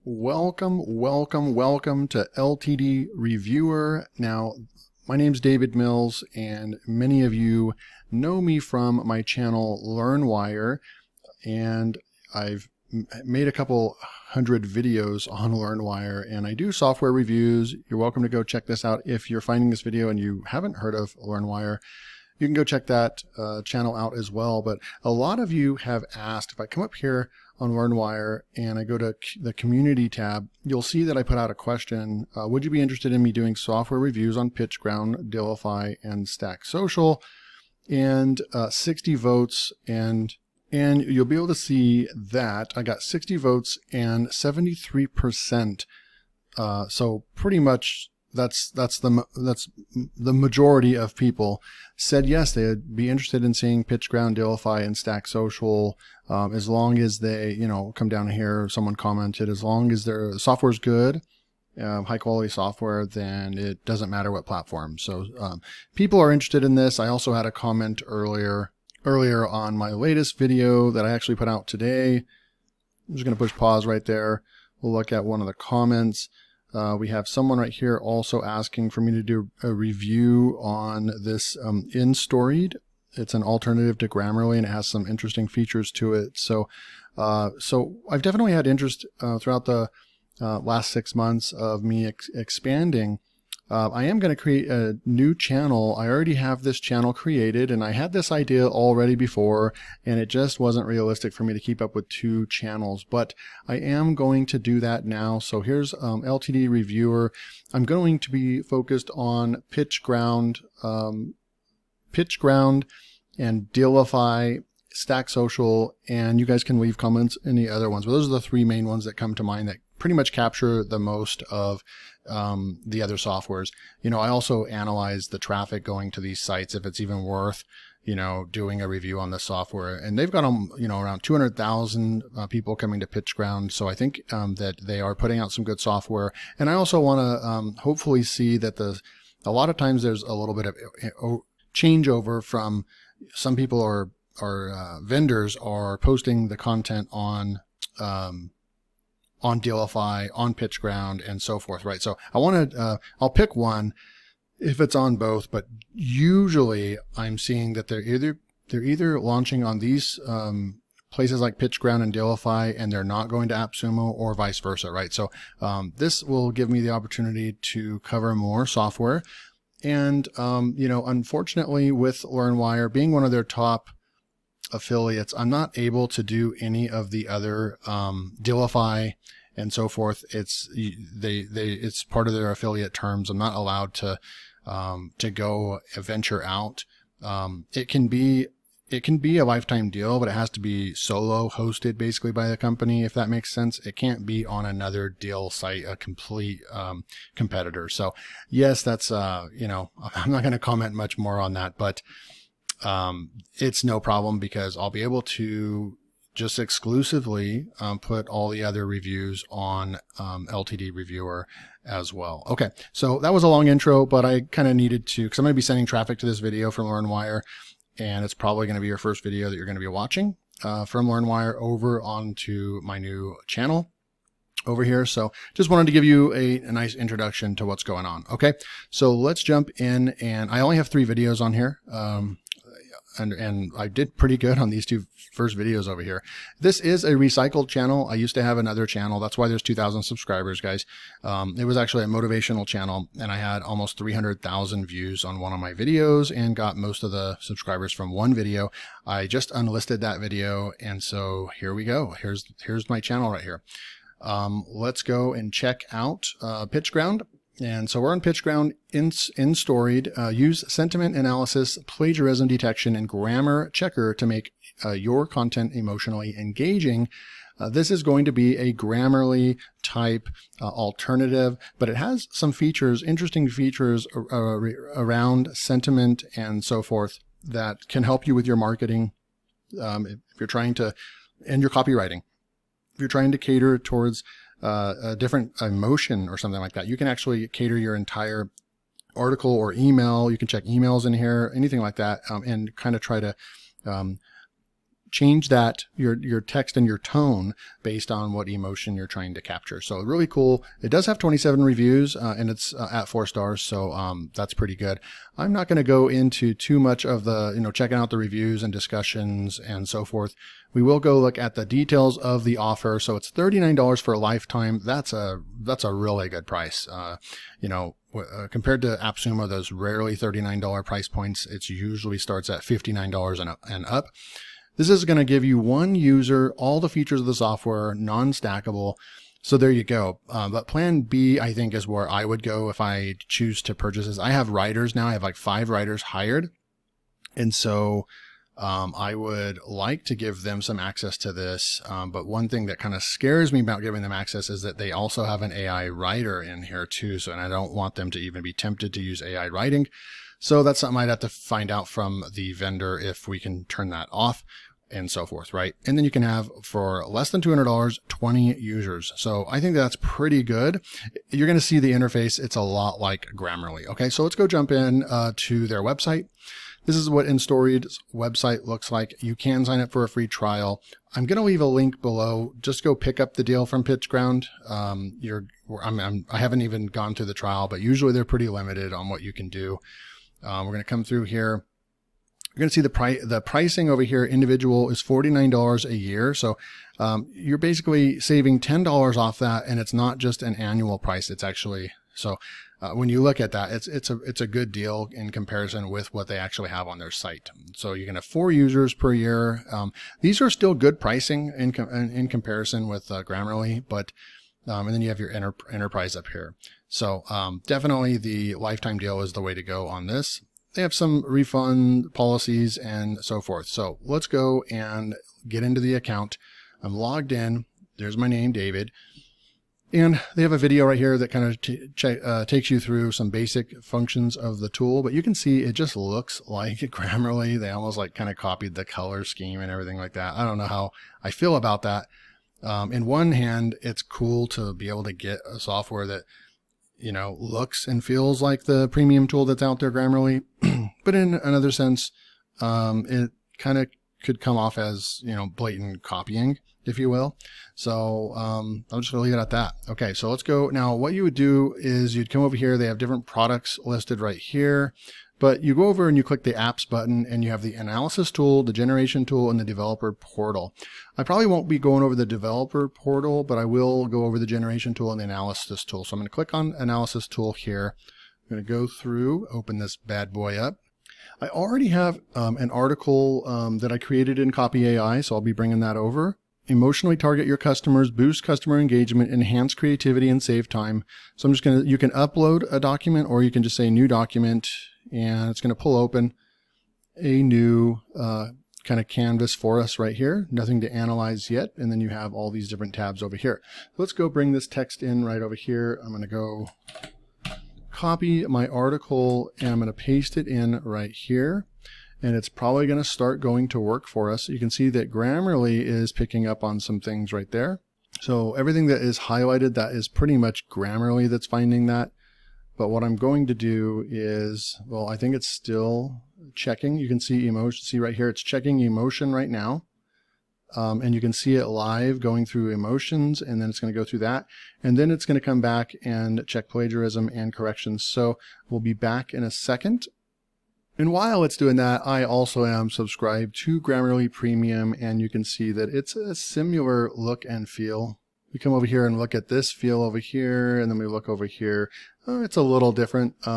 Welcome to LTD Reviewer. Now, my name's David Mills, and many of you know me from my channel LearnWire, and I've made a couple hundred videos on LearnWire, and I do software reviews. You're welcome to go check this out. If you're finding this video and you haven't heard of LearnWire, you can go check that channel out as well. But a lot of you have asked, if I come up here on LearnWire and I go to the community tab, you'll see that I put out a question. Would you be interested in me doing software reviews on pitchground, Dealify, and Stack Social? And 60 votes, and you'll be able to see that I got 60 votes and 73%. So pretty much that's the majority of people said yes, they'd be interested in seeing pitchground, Dealify, and Stack Social, as long as they, come down here. Someone commented, as long as their software's good, high quality software, then it doesn't matter what platform. So people are interested in this. I also had a comment earlier on my latest video that I actually put out today. I'm just going to push pause right there. We'll look at one of the comments. We have someone right here also asking for me to do a review on this Instoried. It's an alternative to Grammarly, and it has some interesting features to it. So I've definitely had interest throughout the last 6 months of me expanding. I am going to create a new channel. I already have this channel created, and I had this idea already before, and it just wasn't realistic for me to keep up with 2 channels, but I am going to do that now. So here's LTD Reviewer. I'm going to be focused on pitchground and Dealify, Stack Social, and you guys can leave comments in the other ones, but those are the 3 main ones that come to mind that pretty much capture the most of the other softwares. I also analyze the traffic going to these sites, if it's even worth, doing a review on the software. And they've got, around 200,000 people coming to pitchground. So I think that they are putting out some good software. And I also want to hopefully see that a lot of times there's a little bit of changeover from some people or vendors are posting the content on Dealify, on pitchground, and so forth, right? So I want to, I'll pick one if it's on both, but usually I'm seeing that they're either launching on these places like pitchground and Dealify, and they're not going to AppSumo, or vice versa, right? So this will give me the opportunity to cover more software. And, unfortunately with LearnWire being one of their top affiliates, I'm not able to do any of the other Dealify and so forth. It's part of their affiliate terms. I'm not allowed to go venture out. It can be a lifetime deal, but it has to be solo hosted basically by the company, if that makes sense. It can't be on another deal site, a complete competitor. So yes, that's I'm not going to comment much more on that, but it's no problem, because I'll be able to just exclusively put all the other reviews on LTD Reviewer as well. Okay, so that was a long intro, but I kind of needed to, because I'm going to be sending traffic to this video from LearnWire, and it's probably going to be your first video that you're going to be watching from LearnWire over onto my new channel over here. So just wanted to give you a nice introduction to what's going on. Okay, so let's jump in, and I only have 3 videos on here. And I did pretty good on these 2 first videos over here. This is a recycled channel. I used to have another channel. That's why there's 2,000 subscribers, guys. It was actually a motivational channel, and I had almost 300,000 views on one of my videos and got most of the subscribers from one video. I just unlisted that video, and so here we go. Here's my channel right here. Let's go and check out pitchground. And so we're on pitchground, Instoried. Use sentiment analysis, plagiarism detection, and grammar checker to make your content emotionally engaging. This is going to be a Grammarly type alternative, but it has some features, interesting features around sentiment and so forth that can help you with your marketing. If you're trying to, and your copywriting, if you're trying to cater towards a different emotion or something like that, you can actually cater your entire article or email. You can check emails in here, anything like that, and kind of try to change that, your text and your tone based on what emotion you're trying to capture. So really cool. It does have 27 reviews and it's at 4 stars. So that's pretty good. I'm not going to go into too much of the, checking out the reviews and discussions and so forth. We will go look at the details of the offer. So it's $39 for a lifetime. That's a really good price. Compared to AppSumo, those rarely $39 price points, it usually starts at $59 and up. This is going to give you one user, all the features of the software, non-stackable. So there you go. But plan B, I think, is where I would go if I choose to purchase this. I have writers now. I have like 5 writers hired. And so I would like to give them some access to this. But one thing that kind of scares me about giving them access is that they also have an AI writer in here too. And I don't want them to even be tempted to use AI writing. So that's something I'd have to find out from the vendor if we can turn that off and so forth, right? And then you can have, for less than $200, 20 users. So I think that's pretty good. You're going to see the interface. It's a lot like Grammarly. Okay, so let's go jump in to their website. This is what Instoried's website looks like. You can sign up for a free trial. I'm going to leave a link below. Just go pick up the deal from pitchground. I haven't even gone through the trial, but usually they're pretty limited on what you can do. We're going to come through here. You're going to see the pricing over here. Individual is $49 a year. So you're basically saving $10 off that, and it's not just an annual price. It's actually when you look at that, it's a good deal in comparison with what they actually have on their site. So you're going to have 4 users per year. These are still good pricing in comparison with Grammarly, but and then you have your enterprise up here. So definitely the lifetime deal is the way to go on this. They have some refund policies and so forth. So let's go and get into the account. I'm logged in. There's my name, David. And they have a video right here that kind of takes you through some basic functions of the tool, but you can see it just looks like Grammarly. They almost like kind of copied the color scheme and everything like that. I don't know how I feel about that. In one hand, it's cool to be able to get a software that, looks and feels like the premium tool that's out there, Grammarly. But in another sense, it kind of could come off as, blatant copying, if you will. So I'm just going to leave it at that. Okay, so let's go. Now, what you would do is you'd come over here. They have different products listed right here. But you go over and you click the apps button, and you have the analysis tool, the generation tool, and the developer portal. I probably won't be going over the developer portal, but I will go over the generation tool and the analysis tool. So I'm going to click on analysis tool here. I'm going to go through, open this bad boy up. I already have an article that I created in Copy AI, so I'll be bringing that over. Emotionally target your customers, boost customer engagement, enhance creativity, and save time. So I'm just going to, you can upload a document, or you can just say new document, and it's going to pull open a new kind of canvas for us right here. Nothing to analyze yet. And then you have all these different tabs over here. So let's go bring this text in right over here. I'm going to go copy my article, and I'm going to paste it in right here. And it's probably going to start going to work for us. You can see that Grammarly is picking up on some things right there. So everything that is highlighted, that is pretty much Grammarly that's finding that. But what I'm going to do is, well, I think it's still checking. You can see emotion. See right here, it's checking emotion right now. And you can see it live going through emotions, and then it's going to go through that. And then it's going to come back and check plagiarism and corrections. So we'll be back in a second. And while it's doing that, I also am subscribed to Grammarly Premium, and you can see that it's a similar look and feel. We come over here and look at this feel over here, and then we look over here. It's a little different, but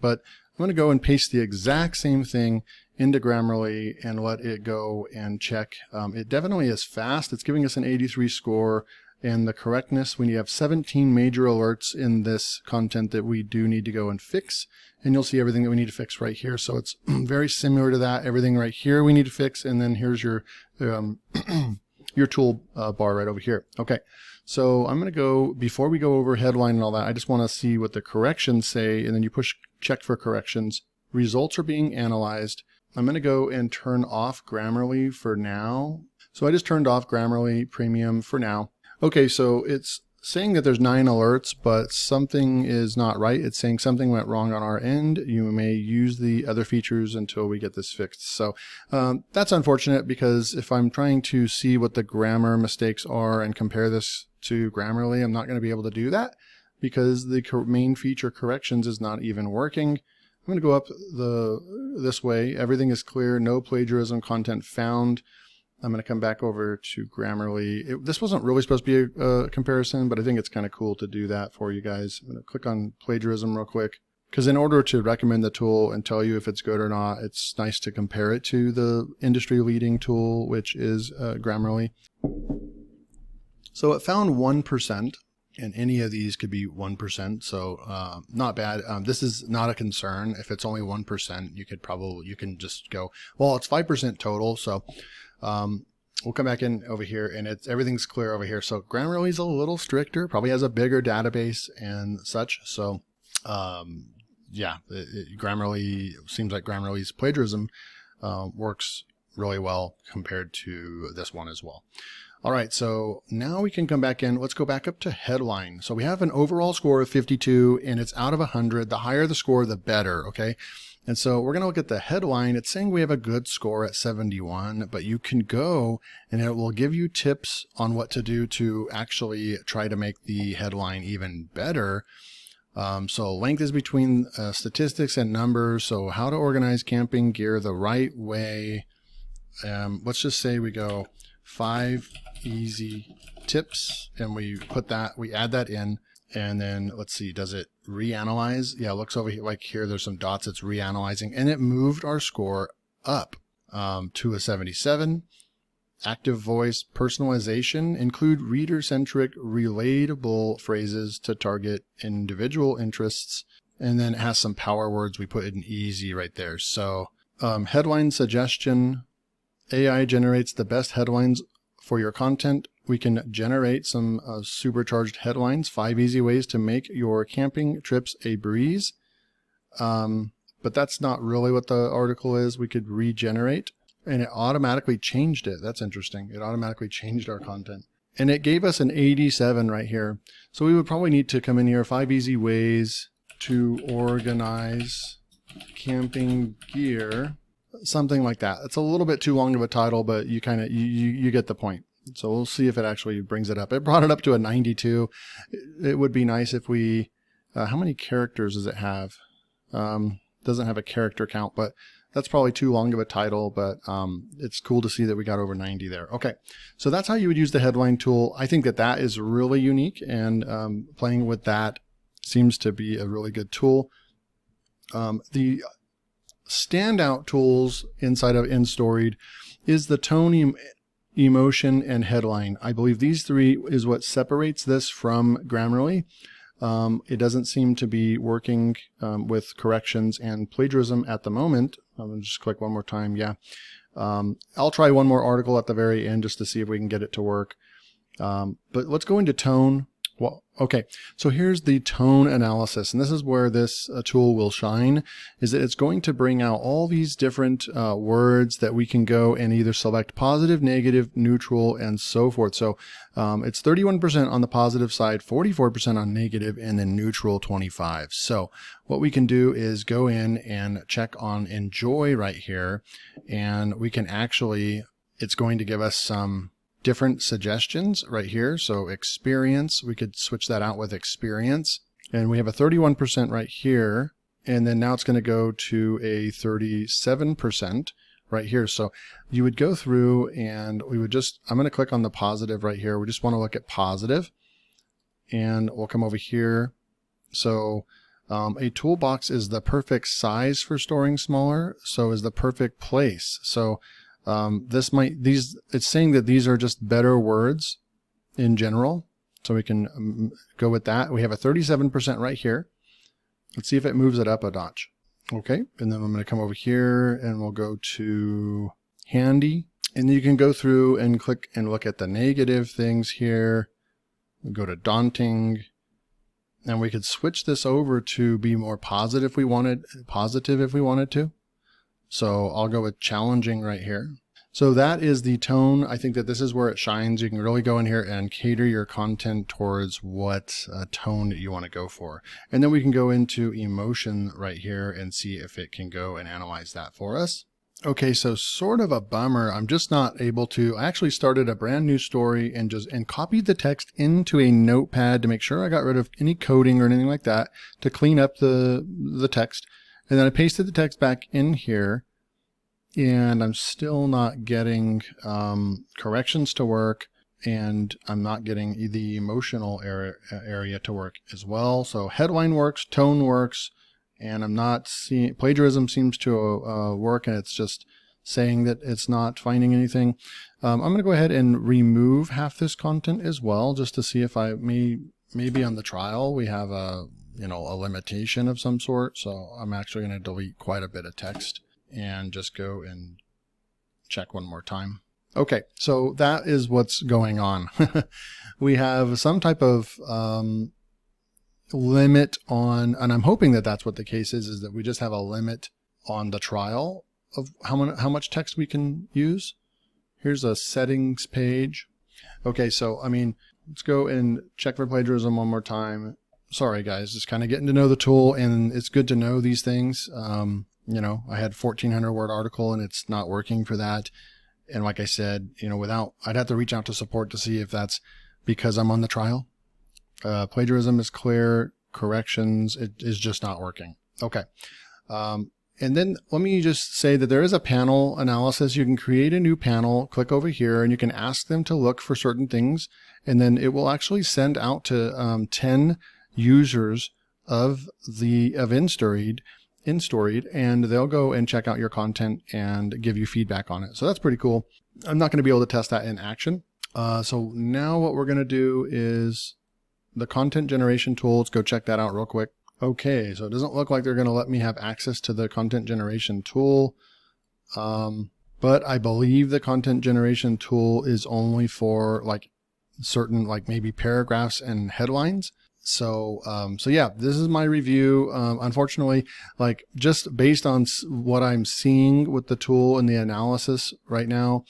I'm going to go and paste the exact same thing into Grammarly and let it go and check. It definitely is fast. It's giving us an 83 score. And the correctness, when you have 17 major alerts in this content that we do need to go and fix, and you'll see everything that we need to fix right here. So it's very similar to that. Everything right here we need to fix, and then here's your your tool bar right over here. Okay, so I'm going to go, before we go over headline and all that, I just want to see what the corrections say, and then you push check for corrections. Results are being analyzed. I'm going to go and turn off Grammarly for now. So I just turned off Grammarly Premium for now. Okay, so it's saying that there's 9 alerts, but something is not right. It's saying something went wrong on our end. You may use the other features until we get this fixed. So that's unfortunate, because if I'm trying to see what the grammar mistakes are and compare this to Grammarly, I'm not going to be able to do that because the main feature corrections is not even working. I'm going to go up this way. Everything is clear. No plagiarism content found. I'm going to come back over to Grammarly. This wasn't really supposed to be a comparison, but I think it's kind of cool to do that for you guys. I'm going to click on plagiarism real quick, because in order to recommend the tool and tell you if it's good or not, it's nice to compare it to the industry leading tool, which is Grammarly. So it found 1%, and any of these could be 1%. So not bad. This is not a concern. If it's only 1%, you can just go, well, it's 5% total. So we'll come back in over here, and everything's clear over here. So Grammarly's a little stricter, probably has a bigger database and such. So yeah, Grammarly seems like Grammarly's plagiarism works really well compared to this one as well. All right, so now we can come back in. Let's go back up to headline. So we have an overall score of 52, and it's out of 100. The higher the score, the better, okay? And so we're going to look at the headline. It's saying we have a good score at 71, but you can go and it will give you tips on what to do to actually try to make the headline even better. So length is between statistics and numbers. So how to organize camping gear the right way. Let's just say we go 5 easy tips, and we add that in. And then let's see, does it reanalyze? Yeah, it looks over here, like here, there's some dots. It's reanalyzing, and it moved our score up to a 77. Active voice personalization, include reader-centric, relatable phrases to target individual interests. And then it has some power words. We put in easy right there. So headline suggestion, AI generates the best headlines for your content. We can generate some supercharged headlines, 5 easy ways to make your camping trips a breeze. But that's not really what the article is. We could regenerate, and it automatically changed it. That's interesting. It automatically changed our content. And it gave us an 87 right here. So we would probably need to come in here, 5 easy ways to organize camping gear, something like that. It's a little bit too long of a title, but you kind of, you get the point. So we'll see if it actually brings it up. It brought it up to a 92. It would be nice if we, how many characters does it have? Doesn't have a character count, but that's probably too long of a title, but it's cool to see that we got over 90 there. Okay, so that's how you would use the headline tool. I think that is really unique, and playing with that seems to be a really good tool. The standout tools inside of Instoried is the tone, emotion, and headline. I believe these 3 is what separates this from Grammarly. It doesn't seem to be working with corrections and plagiarism at the moment. I'm going to just click one more time. Yeah. I'll try one more article at the very end just to see if we can get it to work. But let's go into tone. Well, okay, so here's the tone analysis, and this is where this tool will shine, is that it's going to bring out all these different words that we can go and either select positive, negative, neutral, and so forth. So it's 31% on the positive side, 44% on negative, and then neutral 25. So what we can do is go in and check on enjoy right here, and we can actually, it's going to give us some different suggestions right here. So experience, we could switch that out with experience, and we have a 31% right here, and then now it's going to go to a 37% right here. So you would go through and we would just, I'm going to click on the positive right here. We just want to look at positive, and we'll come over here. So a toolbox is the perfect size for storing smaller, so is the perfect place. So it's saying that these are just better words in general. So we can go with that. We have a 37% right here. Let's see if it moves it up a notch. Okay. And then I'm going to come over here and we'll go to handy, and you can go through and click and look at the negative things here. We'll go to daunting, and we could switch this over to be more positive if we wanted to. So I'll go with challenging right here. So that is the tone. I think that this is where it shines. You can really go in here and cater your content towards what tone you want to go for. And then we can go into emotion right here and see if it can go and analyze that for us. Okay, so sort of a bummer. I'm just not able to. I actually started a brand new story and copied the text into a notepad to make sure I got rid of any coding or anything like that to clean up the text. And then I pasted the text back in here. And I'm still not getting corrections to work, and I'm not getting the emotional area to work as well. So headline works, tone works, and I'm not seeing plagiarism seems to work, and it's just saying that it's not finding anything. I'm going to go ahead and remove half this content as well, just to see if I maybe on the trial we have a limitation of some sort. So I'm actually going to delete quite a bit of text and just go and check one more time. Okay, so that is what's going on. We have some type of limit on, and I'm hoping that that's what the case is that we just have a limit on the trial of how much text we can use. Here's a settings page. Okay, so I mean, let's go and check for plagiarism one more time. Sorry guys, just kind of getting to know the tool, and it's good to know these things. I had 1,400 word article and it's not working for that. And like I said, I'd have to reach out to support to see if that's because I'm on the trial. Plagiarism is clear. Corrections, it is just not working. Okay. And then let me just say that there is a panel analysis. You can create a new panel, click over here, and you can ask them to look for certain things. And then it will actually send out to 10 users of Instoried, and they'll go and check out your content and give you feedback on it. So that's pretty cool. I'm not going to be able to test that in action. So now what we're going to do is the content generation tool. Let's go check that out real quick. Okay, so it doesn't look like they're going to let me have access to the content generation tool. But I believe the content generation tool is only for certain maybe paragraphs and headlines. So yeah, this is my review. Unfortunately, just based on what I'm seeing with the tool and the analysis right now,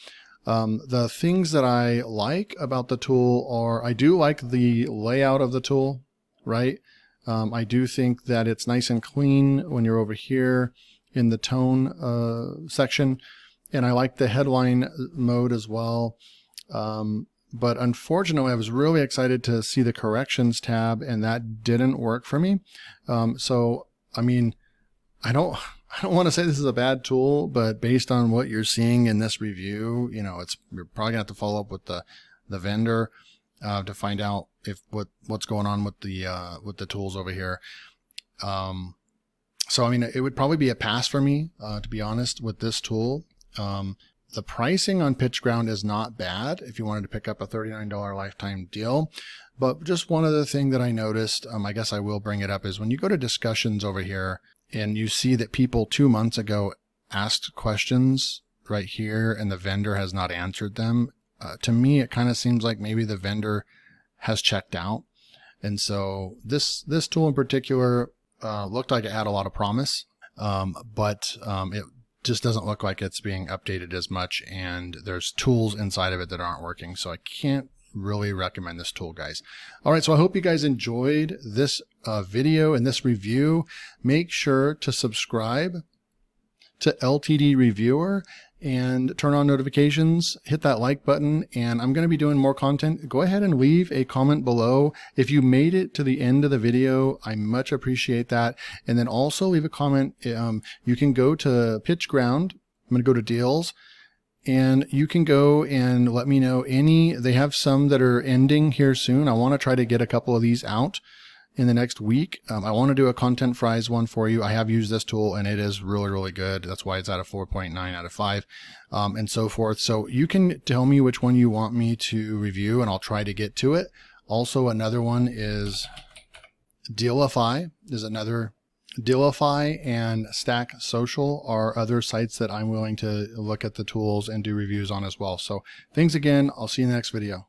the things that I like about the tool are, I do like the layout of the tool, right? I do think that it's nice and clean when you're over here in the tone section, and I like the headline mode as well. But unfortunately, I was really excited to see the corrections tab, and that didn't work for me. So, I mean, I don't want to say this is a bad tool, but based on what you're seeing in this review, you're probably gonna have to follow up with the vendor to find out what's going on with the tools over here. So, I mean, it would probably be a pass for me, to be honest, with this tool. The pricing on pitchground is not bad if you wanted to pick up a $39 lifetime deal. But just one other thing that I noticed, I guess I will bring it up, is when you go to discussions over here and you see that people 2 months ago asked questions right here and the vendor has not answered them, to me it kind of seems like maybe the vendor has checked out. And so this tool in particular looked like it had a lot of promise, but it just doesn't look like it's being updated as much, and there's tools inside of it that aren't working. So I can't really recommend this tool, guys. All right, so I hope you guys enjoyed this video and this review. Make sure to subscribe to LTD Reviewer and turn on notifications, hit that like button, and I'm going to be doing more content. Go ahead and leave a comment below. If you made it to the end of the video, I much appreciate that. And then also leave a comment. You can go to pitchground. I'm going to go to deals, and you can go and let me know they have some that are ending here soon. I want to try to get a couple of these out in the next week. I want to do a content fries one for you. I have used this tool and it is really, really good. That's why it's at a 4.9 out of 5, and so forth. So you can tell me which one you want me to review and I'll try to get to it. Also, another one is Dealify Dealify and Stack Social are other sites that I'm willing to look at the tools and do reviews on as well. So thanks again. I'll see you in the next video.